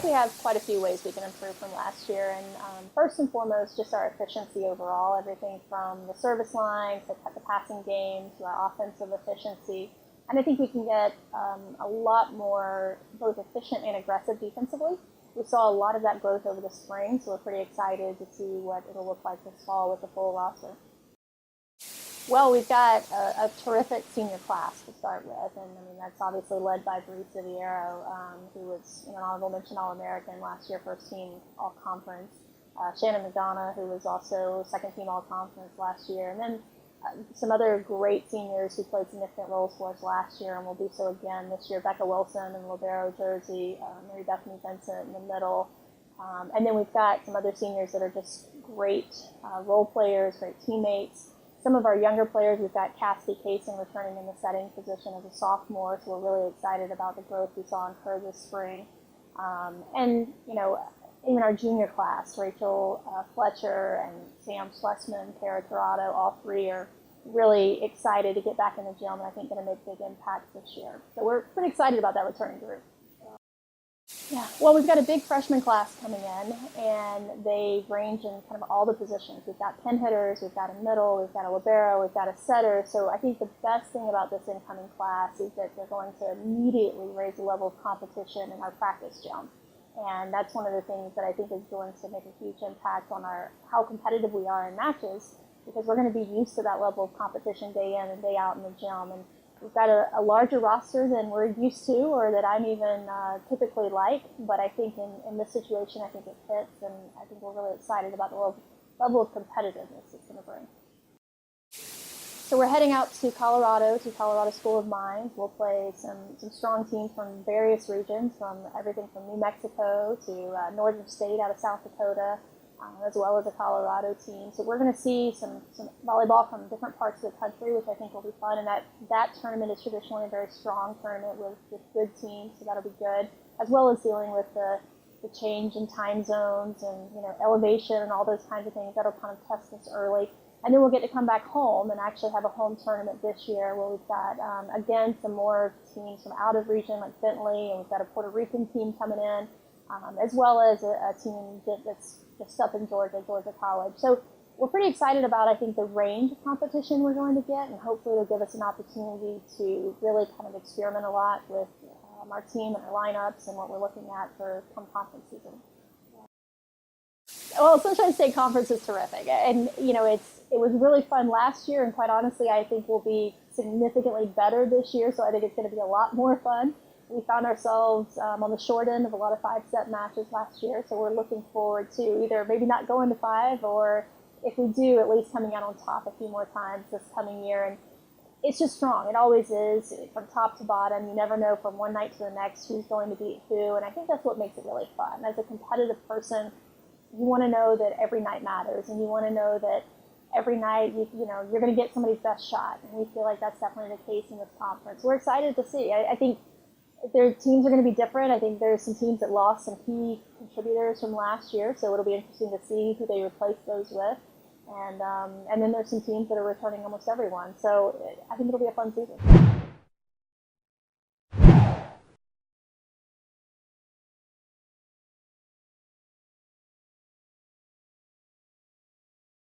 we have quite a few ways we can improve from last year. And first and foremost, just our efficiency overall, everything from the service line to the passing game to our offensive efficiency. And I think we can get a lot more both efficient and aggressive defensively. We saw a lot of that growth over the spring, so we're pretty excited to see what it'll look like this fall with the full roster. Well, we've got a terrific senior class to start with, and I mean that's obviously led by Bree Siviero, who was an honorable mention All-American last year, first team All-Conference. Shannon McDonough, who was also second team All-Conference last year, and then some other great seniors who played significant roles for us last year and will do so again this year. Becca Wilson in libero jersey, Mary Bethany Vincent in the middle, and then we've got some other seniors that are just great role players, great teammates. Some of our younger players, we've got Cassidy Kaysen returning in the setting position as a sophomore, so we're really excited about the growth we saw in her this spring. And, you know, even our junior class, Rachel Fletcher and Sam Schlesman, Kara Tirado, all three are really excited to get back in the gym and I think going to make big impacts this year. So we're pretty excited about that returning group. Yeah, well, we've got a big freshman class coming in, and they range in kind of all the positions. We've got pin hitters, we've got a middle, we've got a libero, we've got a setter. So I think the best thing about this incoming class is that they're going to immediately raise the level of competition in our practice gym. And that's one of the things that I think is going to make a huge impact on how competitive we are in matches, because we're going to be used to that level of competition day in and day out in the gym. And we've got a larger roster than we're used to or that I'm even typically like, but I think in this situation, I think it fits, and I think we're really excited about the level of competitiveness it's going to bring. So we're heading out to Colorado School of Mines. We'll play some strong teams from various regions, from everything from New Mexico to Northern State out of South Dakota, as well as a Colorado team. So we're going to see some volleyball from different parts of the country, which I think will be fun. And that tournament is traditionally a very strong tournament with good teams, so that'll be good, as well as dealing with the change in time zones and elevation and all those kinds of things. That'll kind of test us early. And then we'll get to come back home and actually have a home tournament this year where we've got, again, some more teams from out of region like Bentley, and we've got a Puerto Rican team coming in, as well as a team that's just up in Georgia College. So we're pretty excited about, I think, the range of competition we're going to get, and hopefully it'll give us an opportunity to really kind of experiment a lot with our team and our lineups and what we're looking at for come conference season. Well, Sunshine State Conference is terrific, and it was really fun last year, and quite honestly, I think we'll be significantly better this year. So I think it's going to be a lot more fun. We found ourselves on the short end of a lot of 5-set matches last year, so we're looking forward to either maybe not going to 5, or if we do, at least coming out on top a few more times this coming year. And it's just strong. It always is, from top to bottom. You never know from one night to the next who's going to beat who, and I think that's what makes it really fun. As a competitive person, you want to know that every night matters, and you want to know that every night you're going to get somebody's best shot, and we feel like that's definitely the case in this conference. We're excited to see. I think their teams are going to be different. I think there's some teams that lost some key contributors from last year, so it'll be interesting to see who they replace those with. And then there's some teams that are returning almost everyone. So I think it'll be a fun season.